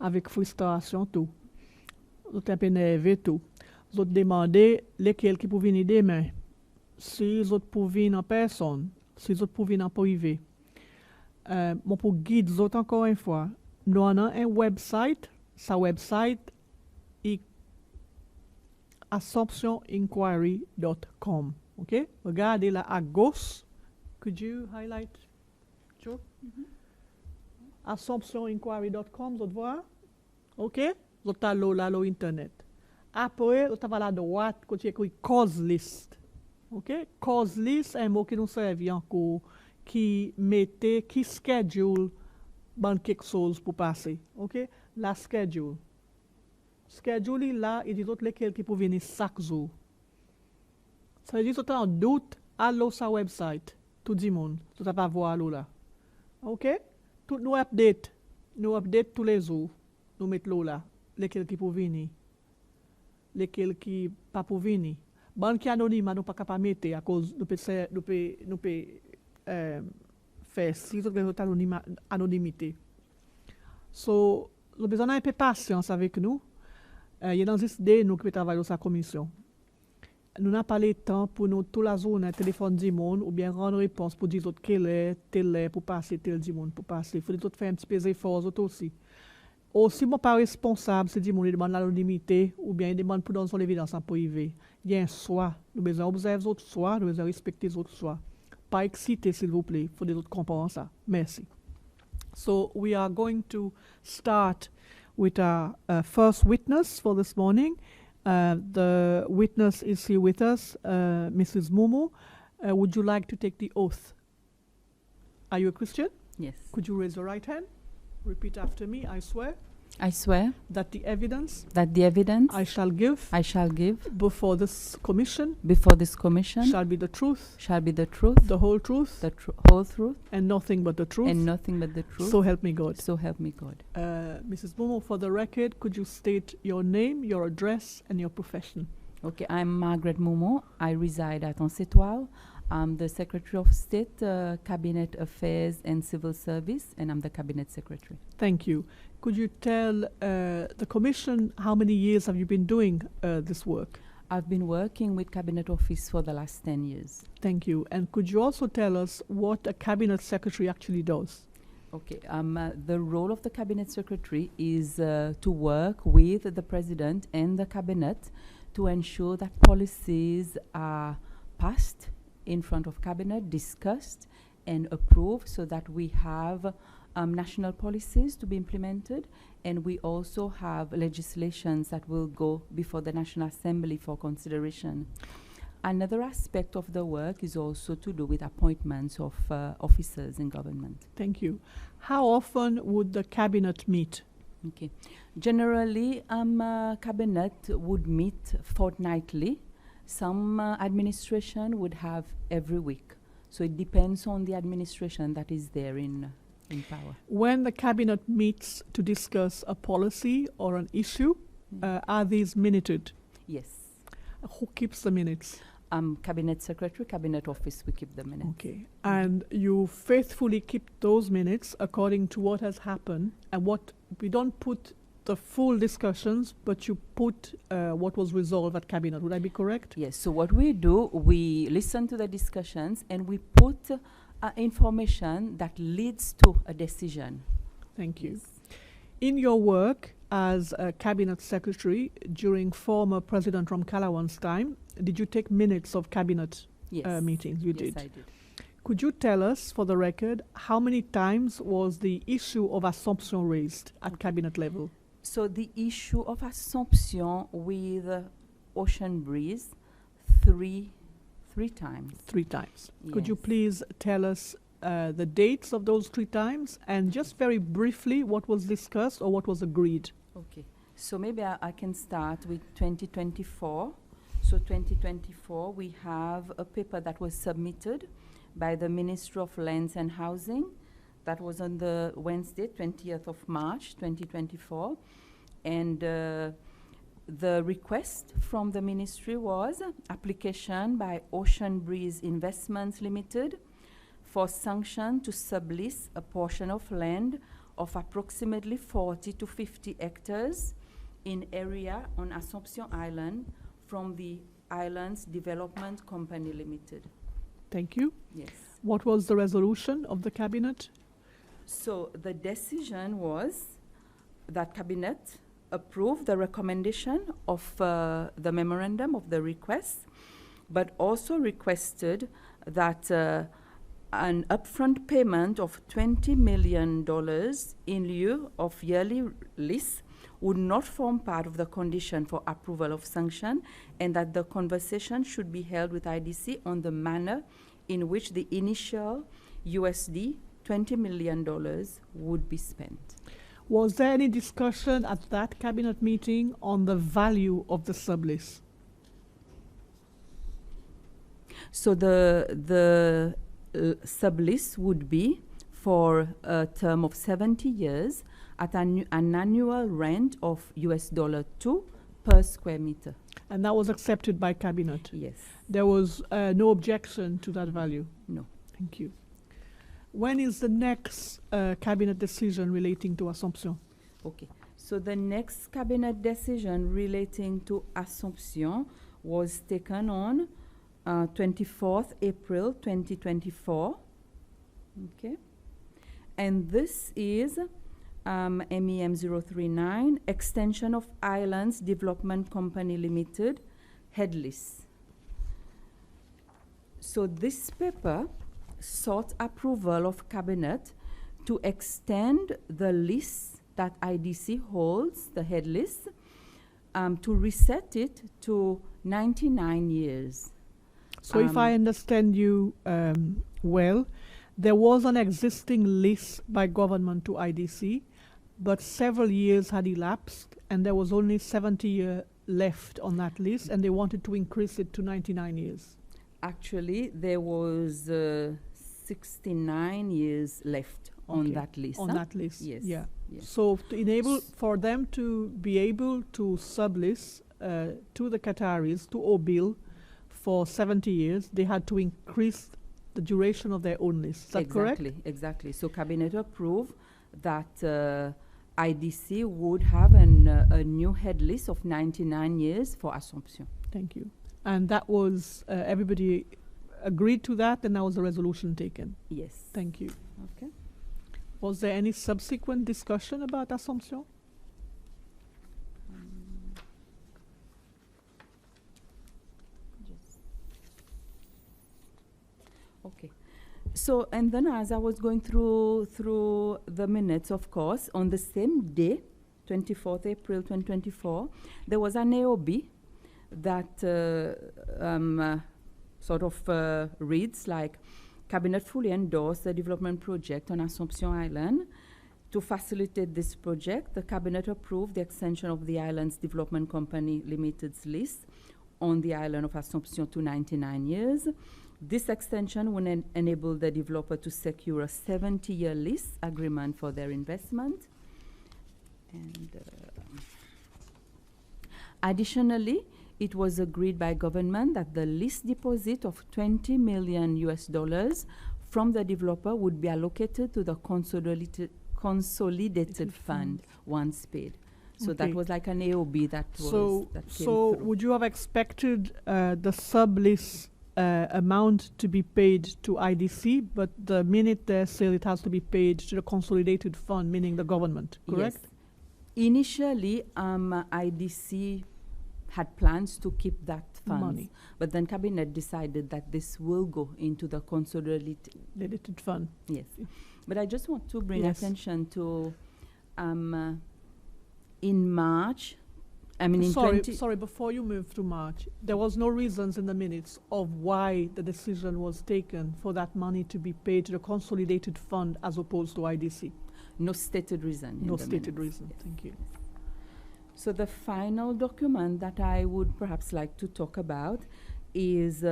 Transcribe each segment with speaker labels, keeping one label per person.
Speaker 1: avec frustration tout. Vous êtes énervé tout. Vous demandez lesquels qui peuvent venir demain. Si vous peuvent venir en personne, si vous peuvent venir en privé. Mon pour guide vous encore une fois. Nous avons un website. Sa website est assomptioninquiry.com. OK? Regardez là à gauche. Could you highlight, Joe? Assomptioninquiry.com, vous voyez? OK? Vous avez là Internet. Après, vous avez à la droite, quand il écrit cause list. OK? Cause list est un mot qui nous sert encore, qui mettait, qui schedule quelque chose pour passer. OK? La schedule. Schedule là, il dit autres lesquels qui peuvent venir chaque jour. Ça veut dire que tu as un doute, allô sa website. Tout le monde. Tu n'as pas voir là. OK? Tout nous update tous les jours. Nous mettons là. Lesquels qui peuvent venir. Lesquels qui pas pour venir. Bon qui anonyme, nous pas capable mettre à cause nous peut faire si nous anonymité. So, nous besoin d'un peu de patience avec nous. Il y a dans cette idée nous qui travaillons sur la commission. Nous n'avons pas le temps pour nous toute la journée téléphone du monde ou bien rendre réponse pour dire quelle est tel pour passer tel du monde pour passer. Il faut faire un petit peu d'effort aussi. Aussi, moi pas responsable, c'est du monde qui demande l'anonymité ou bien il demande pour donner son évidence en privé. Il y a un choix. Nous devons observer les autres choix, nous devons respecter les autres choix. Pas exciter, s'il vous plaît. Il faut des autres comprendre ça. Merci. So we are going to start with our first witness for this morning. The witness is here with us, Mrs. Momo. Would you like to take the oath? Are you a Christian?
Speaker 2: Yes.
Speaker 1: Could you raise your right hand? Repeat after me. I swear
Speaker 2: I swear
Speaker 1: that the evidence
Speaker 2: I
Speaker 1: shall give before this commission shall be the truth, the whole truth,
Speaker 2: whole truth,
Speaker 1: and nothing but the truth.
Speaker 2: and nothing but the truth.
Speaker 1: So help me God.
Speaker 2: So help me God.
Speaker 1: Mrs. Momo, for the record, could you state your name, your address, and your profession?
Speaker 2: Okay, I'm Margaret Momo. I reside at Ancetoire. I'm the Secretary of State, Cabinet Affairs and Civil Service, and I'm the Cabinet Secretary.
Speaker 1: Thank you. Could you tell the Commission how many years have you been doing this work?
Speaker 2: I've been working with Cabinet Office for the last 10 years.
Speaker 1: Thank you. And could you also tell us what a Cabinet Secretary actually does?
Speaker 2: Okay, the role of the Cabinet Secretary is to work with the President and the Cabinet to ensure that policies are passed in front of Cabinet, discussed and approved so that we have national policies to be implemented, and we also have legislations that will go before the National Assembly for consideration. Another aspect of the work is also to do with appointments of officers in government.
Speaker 1: Thank you. How often would the Cabinet meet?
Speaker 2: Okay. Generally, Cabinet would meet fortnightly. Some administration would have every week. So it depends on the administration that is there in power.
Speaker 1: When the Cabinet meets to discuss a policy or an issue, are these minuted?
Speaker 2: Yes.
Speaker 1: Who keeps the minutes?
Speaker 2: Cabinet Secretary, Cabinet Office, we keep the minutes.
Speaker 1: Okay. And you faithfully keep those minutes according to what has happened, and what we don't put the full discussions, but you put what was resolved at Cabinet. Would I be correct?
Speaker 2: Yes. So what we do, we listen to the discussions and we put information that leads to a decision.
Speaker 1: Thank you.
Speaker 2: Yes.
Speaker 1: In your work as a Cabinet Secretary during former President Ramkalawan's time, did you take minutes of Cabinet meetings? You did.
Speaker 2: Yes, I did.
Speaker 1: Could you tell us, for the record, how many times was the issue of Assomption raised at Cabinet level?
Speaker 2: So the issue of Assomption with Ocean Breeze, three times.
Speaker 1: 3 times.
Speaker 2: Yes.
Speaker 1: Could you please tell us the dates of those 3 times and just very briefly what was discussed or what was agreed?
Speaker 2: Okay. So maybe I can start with 2024. So 2024, we have a paper that was submitted by the Ministry of Lands and Housing. That was on the Wednesday, 20th of March, 2024. And the request from the ministry was application by Ocean Breeze Investments Limited for sanction to sublease a portion of land of approximately 40 to 50 hectares in area on Assomption Island from the Islands Development Company Limited.
Speaker 1: Thank you.
Speaker 2: Yes.
Speaker 1: What was the resolution of the cabinet?
Speaker 2: So the decision was that cabinet approved the recommendation of the memorandum of the request, but also requested that an upfront payment of $20 million in lieu of yearly lease would not form part of the condition for approval of sanction, and that the conversation should be held with IDC on the manner in which the initial USD $20 million would be spent.
Speaker 1: Was there any discussion at that cabinet meeting on the value of the sublease?
Speaker 2: So the sublease would be for a term of 70 years at an annual rent of $2 per square meter.
Speaker 1: And that was accepted by cabinet?
Speaker 2: Yes.
Speaker 1: There was no objection to that value?
Speaker 2: No.
Speaker 1: Thank you. When is the next cabinet decision relating to Assomption?
Speaker 2: Okay. So the next cabinet decision relating to Assomption was taken on 24th April 2024. Okay. And this is MEM 039, extension of Islands Development Company Limited, head lease. So this paper sought approval of cabinet to extend the lease that IDC holds, the head lease, to reset it to 99 years.
Speaker 1: So if I understand you well, there was an existing lease by government to IDC, but several years had elapsed and there was only 70 years left on that lease, and they wanted to increase it to 99 years.
Speaker 2: Actually, there was 69 years left on that lease.
Speaker 1: On that lease,
Speaker 2: yes.
Speaker 1: Yeah.
Speaker 2: Yes.
Speaker 1: So to enable for them to be able to sublease to the Qataris, to Obil, for 70 years, they had to increase the duration of their own lease. Is that correct?
Speaker 2: Exactly. So cabinet approved that IDC would have a new head lease of 99 years for Assomption.
Speaker 1: Thank you. And that was, everybody agreed to that, and that was a resolution taken?
Speaker 2: Yes.
Speaker 1: Thank you.
Speaker 2: Okay.
Speaker 1: Was there any subsequent discussion about Assomption?
Speaker 2: Okay. So, and then as I was going through the minutes, of course, on the same day, 24th April 2024, there was an AOB that sort of reads like, Cabinet fully endorsed the development project on Assomption Island. To facilitate this project, the Cabinet approved the extension of the Islands Development Company Limited's lease on the island of Assomption to 99 years. This extension will enable the developer to secure a 70-year lease agreement for their investment. And additionally, it was agreed by government that the lease deposit of $20 million from the developer would be allocated to the consolidated fund once paid. So that was like an AOB that was that came
Speaker 1: So
Speaker 2: through.
Speaker 1: would you have expected the sublease amount to be paid to IDC, but the minute they say it has to be paid to the consolidated fund, meaning the government, correct?
Speaker 2: Yes. Initially, IDC had plans to keep that funds,
Speaker 1: Money.
Speaker 2: but then cabinet decided that this will go into the consolidated
Speaker 1: fund.
Speaker 2: Yes, but I just want to bring attention to in March. I mean, in
Speaker 1: sorry, before you move to March, there was no reasons in the minutes of why the decision was taken for that money to be paid to the consolidated fund as opposed to IDC.
Speaker 2: No stated reason.
Speaker 1: No stated reason. Yes. Thank you.
Speaker 2: So the final document that I would perhaps like to talk about is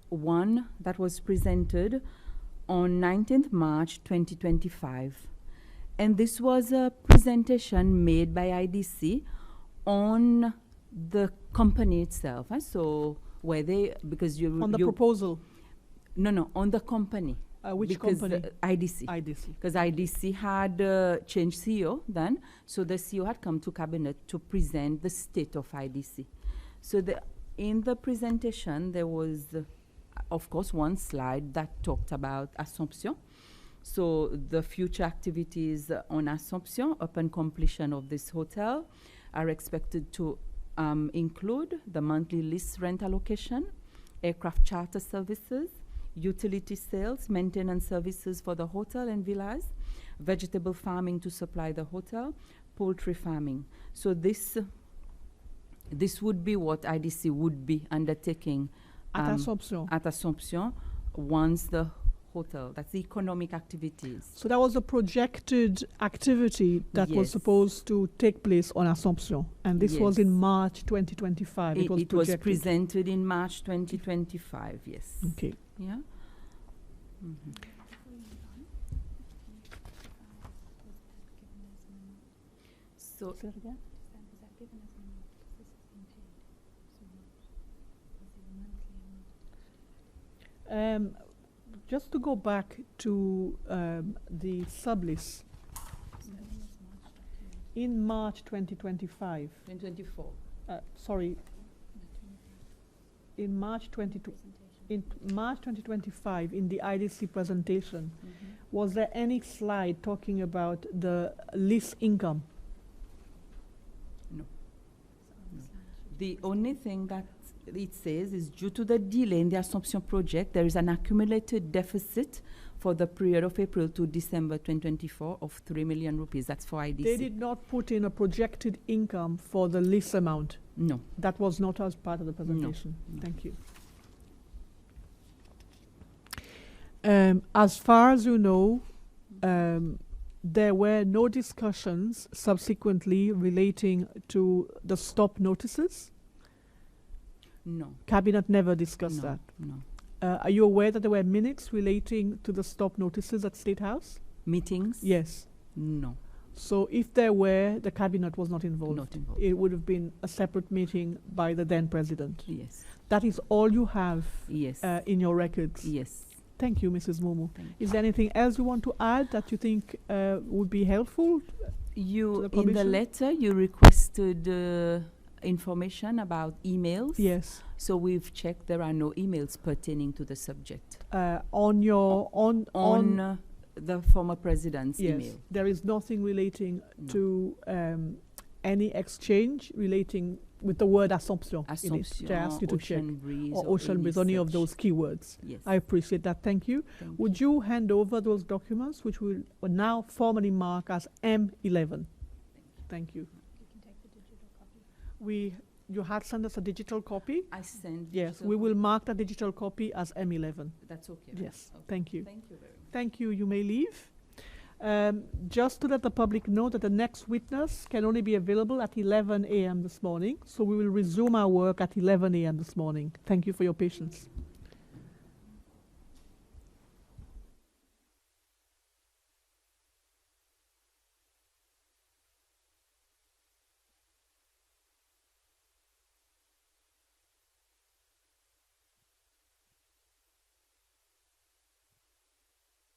Speaker 2: one that was presented on 19th March 2025. And this was a presentation made by IDC on the company itself. So where they, because you...
Speaker 1: On the proposal?
Speaker 2: No, on the company.
Speaker 1: Which
Speaker 2: because
Speaker 1: company?
Speaker 2: IDC.
Speaker 1: IDC.
Speaker 2: Because IDC had changed CEO then, so the CEO had come to cabinet to present the state of IDC. So in the presentation, there was, of course, one slide that talked about Assomption. So the future activities on Assomption upon completion of this hotel are expected to include the monthly lease rent allocation, aircraft charter services, utility sales, maintenance services for the hotel and villas, vegetable farming to supply the hotel, poultry farming. So this would be what IDC would be undertaking
Speaker 1: At Assomption.
Speaker 2: at Assomption once the hotel, that's the economic activities.
Speaker 1: So that was a projected activity that was
Speaker 2: Yes.
Speaker 1: supposed to take place on Assomption, and this was
Speaker 2: Yes.
Speaker 1: in March 2025.
Speaker 2: It was
Speaker 1: projected.
Speaker 2: presented in March 2025, yes.
Speaker 1: Okay.
Speaker 2: Yeah. So
Speaker 1: Say that again? Just to go back to the sublease, in March 2025,
Speaker 2: 2024.
Speaker 1: sorry, in March 2025, in the IDC presentation, was there any slide talking about the lease income?
Speaker 2: No. The only thing that it says is due to the delay in the Assumption project, there is an accumulated deficit for the period of April to December 2024 of 3 million rupees. That's for IDC.
Speaker 1: They did not put in a projected income for the lease amount.
Speaker 2: No.
Speaker 1: That was not as part of the presentation.
Speaker 2: No.
Speaker 1: Thank you. As far as you know, there were no discussions subsequently relating to the stop notices.
Speaker 2: No.
Speaker 1: Cabinet never discussed
Speaker 2: No.
Speaker 1: that.
Speaker 2: No.
Speaker 1: Are you aware that there were minutes relating to the stop notices at State House?
Speaker 2: Meetings?
Speaker 1: Yes.
Speaker 2: No.
Speaker 1: So if there were, the cabinet was not involved.
Speaker 2: Not involved.
Speaker 1: It would have been a separate meeting by the then president.
Speaker 2: Yes.
Speaker 1: That is all you have
Speaker 2: Yes.
Speaker 1: in your records.
Speaker 2: Yes.
Speaker 1: Thank you, Mrs. Mumu.
Speaker 2: Thank
Speaker 1: Is there anything else you want to add that you think would be helpful?
Speaker 2: You,
Speaker 1: the
Speaker 2: in the
Speaker 1: commission?
Speaker 2: letter, you requested information about emails.
Speaker 1: Yes.
Speaker 2: So we've checked there are no emails pertaining to the subject.
Speaker 1: On your
Speaker 2: On the former president's
Speaker 1: yes,
Speaker 2: email.
Speaker 1: there is nothing relating
Speaker 2: No.
Speaker 1: to any exchange relating with the word Assomption. in it.
Speaker 2: Assumption,
Speaker 1: I asked you to check.
Speaker 2: Ocean Breeze,
Speaker 1: Or Ocean Breeze, any of
Speaker 2: such.
Speaker 1: those keywords.
Speaker 2: Yes.
Speaker 1: I appreciate that. Thank you.
Speaker 2: Thank
Speaker 1: Would you hand over those documents, which will now formally mark as M11? Thank you. You had sent us a digital copy?
Speaker 2: I sent.
Speaker 1: Yes,
Speaker 2: digital
Speaker 1: we will mark the digital copy as M11.
Speaker 2: That's okay.
Speaker 1: Yes,
Speaker 2: Okay.
Speaker 1: thank you.
Speaker 2: Thank you very much.
Speaker 1: Thank you. You may leave. Just to let the public know that the next witness can only be available at 11 a.m. this morning, so we will resume our work at 11 a.m. this morning. Thank you for your patience.